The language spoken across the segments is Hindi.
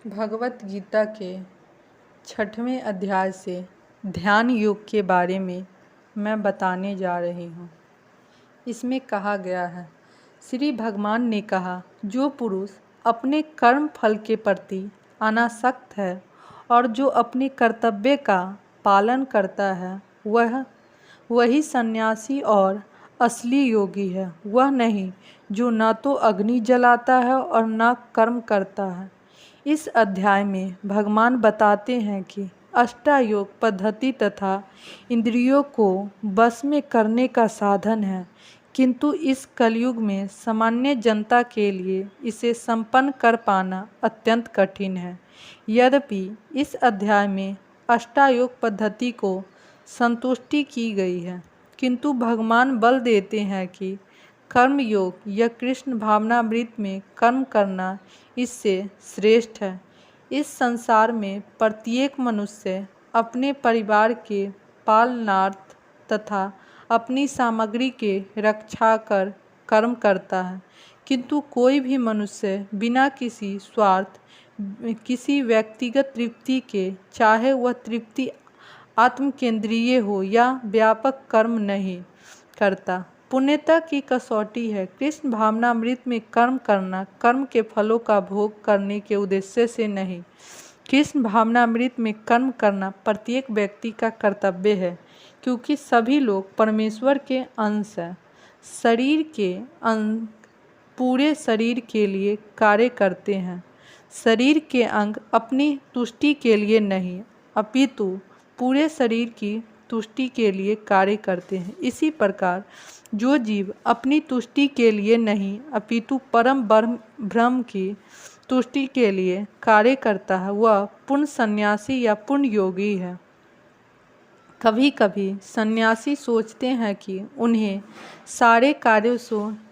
भगवत गीता के 6वें अध्याय से ध्यान योग के बारे में मैं बताने जा रही हूँ। इसमें कहा गया है, श्री भगवान ने कहा, जो पुरुष अपने कर्म फल के प्रति अनासक्त है और जो अपने कर्तव्य का पालन करता है वही सन्यासी और असली योगी है। वह नहीं जो न तो अग्नि जलाता है और न कर्म करता है। इस अध्याय में भगवान बताते हैं कि अष्टायोग पद्धति तथा इंद्रियों को बस में करने का साधन है, किंतु इस कलयुग में सामान्य जनता के लिए इसे संपन्न कर पाना अत्यंत कठिन है। यद्यपि इस अध्याय में अष्टायोग पद्धति को संतुष्टि की गई है, किंतु भगवान बल देते हैं कि कर्म योग या कृष्ण भावनामृत में कर्म करना इससे श्रेष्ठ है। इस संसार में प्रत्येक मनुष्य अपने परिवार के पालनार्थ तथा अपनी सामग्री के रक्षा कर कर्म करता है, किंतु कोई भी मनुष्य बिना किसी स्वार्थ, किसी व्यक्तिगत तृप्ति के, चाहे वह तृप्ति आत्मकेंद्रीय हो या व्यापक, कर्म नहीं करता। पुण्यता की कसौटी है। कृष्ण भावनामृत में कर्म करना कर्म के फलों का भोग करने के उद्देश्य से नहीं। कृष्ण भावनामृत में कर्म करना प्रत्येक व्यक्ति का कर्तव्य है, क्योंकि सभी लोग परमेश्वर के अंश हैं। शरीर के अंग पूरे शरीर के लिए कार्य करते हैं। शरीर के अंग अपनी तुष्टि के लिए नहीं, अपितु पूरे शरीर की तुष्टि के लिए कार्य करते हैं। इसी प्रकार जो जीव अपनी तुष्टि के लिए नहीं अपितु परम ब्रह्म की तुष्टि के लिए कार्य करता है, वह पूर्ण सन्यासी या पूर्ण योगी है। कभी कभी सन्यासी सोचते हैं कि उन्हें सारे कार्यों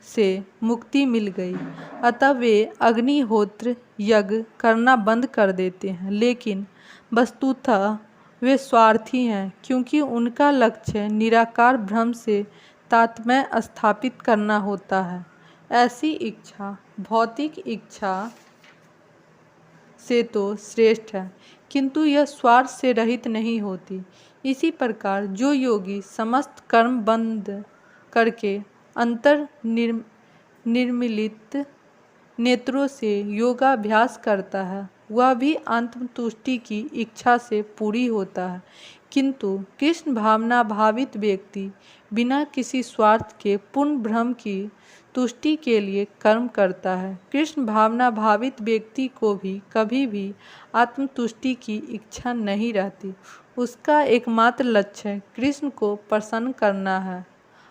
से मुक्ति मिल गई, अतः वे अग्निहोत्र यज्ञ करना बंद कर देते हैं, लेकिन वस्तुतः वे स्वार्थी हैं, क्योंकि उनका लक्ष्य निराकार ब्रह्म से तादात्म्य स्थापित करना होता है। ऐसी इच्छा भौतिक इच्छा से तो श्रेष्ठ है, किंतु यह स्वार्थ से रहित नहीं होती। इसी प्रकार जो योगी समस्त कर्म बंद करके अंतर निर्मलित नेत्रों से योगाभ्यास करता है, वह भी आत्मतुष्टि की इच्छा से पूरी होता है। किंतु कृष्ण भावना भावित व्यक्ति बिना किसी स्वार्थ के पूर्ण ब्रह्म की तुष्टि के लिए कर्म करता है। कृष्ण भावना भावित व्यक्ति को भी कभी भी आत्मतुष्टि की इच्छा नहीं रहती। उसका एकमात्र लक्ष्य कृष्ण को प्रसन्न करना है,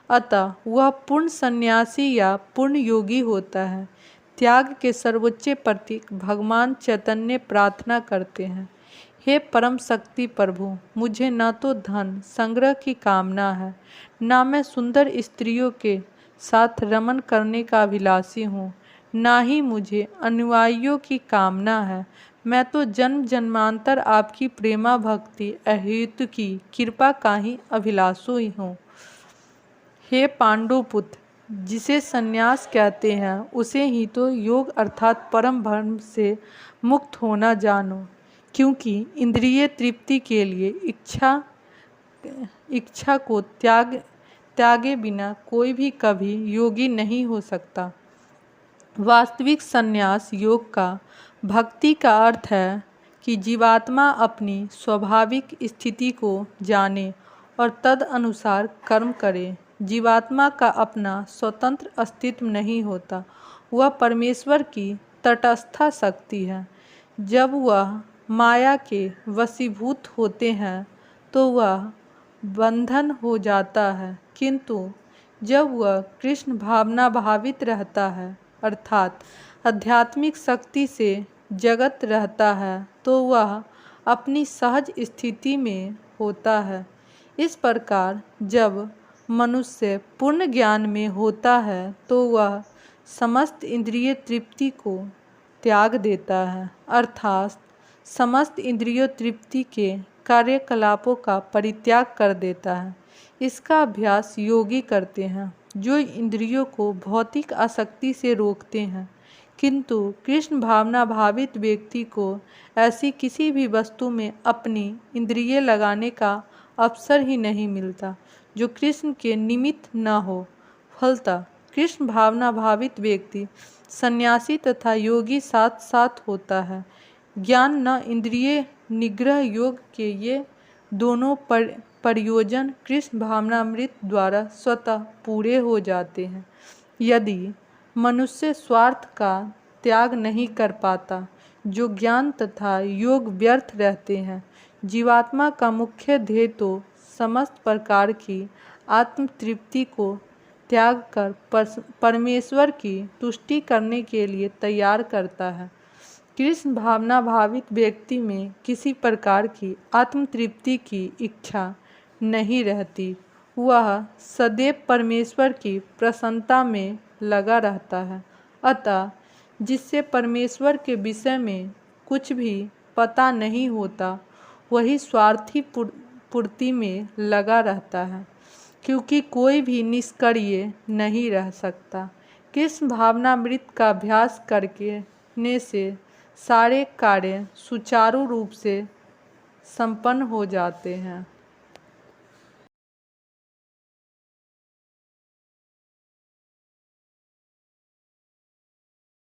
अतः वह पूर्ण सन्यासी या पूर्ण योगी होता है। त्याग के सर्वोच्च प्रतीक भगवान चैतन्य प्रार्थना करते हैं, हे परम शक्ति प्रभु, मुझे न तो धन संग्रह की कामना है, न मैं सुंदर स्त्रियों के साथ रमन करने का अभिलाषी हूँ, न ही मुझे अनुयायियों की कामना है। मैं तो जन्म जन्मांतर आपकी प्रेमा भक्ति अहेतु की कृपा का ही अभिलाषु ही हूँ। हे पांडुपुत्र, जिसे संन्यास कहते हैं उसे ही तो योग अर्थात परम भ्रम से मुक्त होना जानो, क्योंकि इंद्रिय तृप्ति के लिए इच्छा को त्यागे बिना कोई भी कभी योगी नहीं हो सकता। वास्तविक संन्यास योग का भक्ति का अर्थ है कि जीवात्मा अपनी स्वाभाविक स्थिति को जाने और तद अनुसार कर्म करे। जीवात्मा का अपना स्वतंत्र अस्तित्व नहीं होता, वह परमेश्वर की तटस्थ शक्ति है। जब वह माया के वशीभूत होते हैं तो वह बंधन हो जाता है, किंतु जब वह कृष्ण भावना भावित रहता है अर्थात आध्यात्मिक शक्ति से जगत रहता है तो वह अपनी सहज स्थिति में होता है। इस प्रकार जब मनुष्य पूर्ण ज्ञान में होता है तो वह समस्त इंद्रिय तृप्ति को त्याग देता है, अर्थात समस्त इंद्रिय तृप्ति के कार्यकलापों का परित्याग कर देता है। इसका अभ्यास योगी करते हैं, जो इंद्रियों को भौतिक आसक्ति से रोकते हैं, किंतु कृष्ण भावना भावित व्यक्ति को ऐसी किसी भी वस्तु में अपनी इंद्रिय लगाने का अवसर ही नहीं मिलता जो कृष्ण के निमित्त न हो। फलतः कृष्ण भावना भावित व्यक्ति सन्यासी तथा योगी साथ साथ होता है। ज्ञान न इंद्रिय निग्रह योग के ये दोनों प्रयोजन कृष्ण भावनामृत द्वारा स्वतः पूरे हो जाते हैं। यदि मनुष्य स्वार्थ का त्याग नहीं कर पाता, जो ज्ञान तथा योग व्यर्थ रहते हैं। जीवात्मा का मुख्य ध्येय तो समस्त प्रकार की आत्म तृप्ति को त्याग कर परमेश्वर की तुष्टि करने के लिए तैयार करता है। कृष्ण भावना भावित व्यक्ति में किसी प्रकार की आत्म तृप्ति की इच्छा नहीं रहती। वह सदैव परमेश्वर की प्रसन्नता में लगा रहता है। अतः जिससे परमेश्वर के विषय में कुछ भी पता नहीं होता, वही स्वार्थी पूर्ति में लगा रहता है, क्योंकि कोई भी निष्क्रिय नहीं रह सकता। कृष्ण भावनामृत का अभ्यास करने से सारे कार्य सुचारू रूप से संपन्न हो जाते हैं।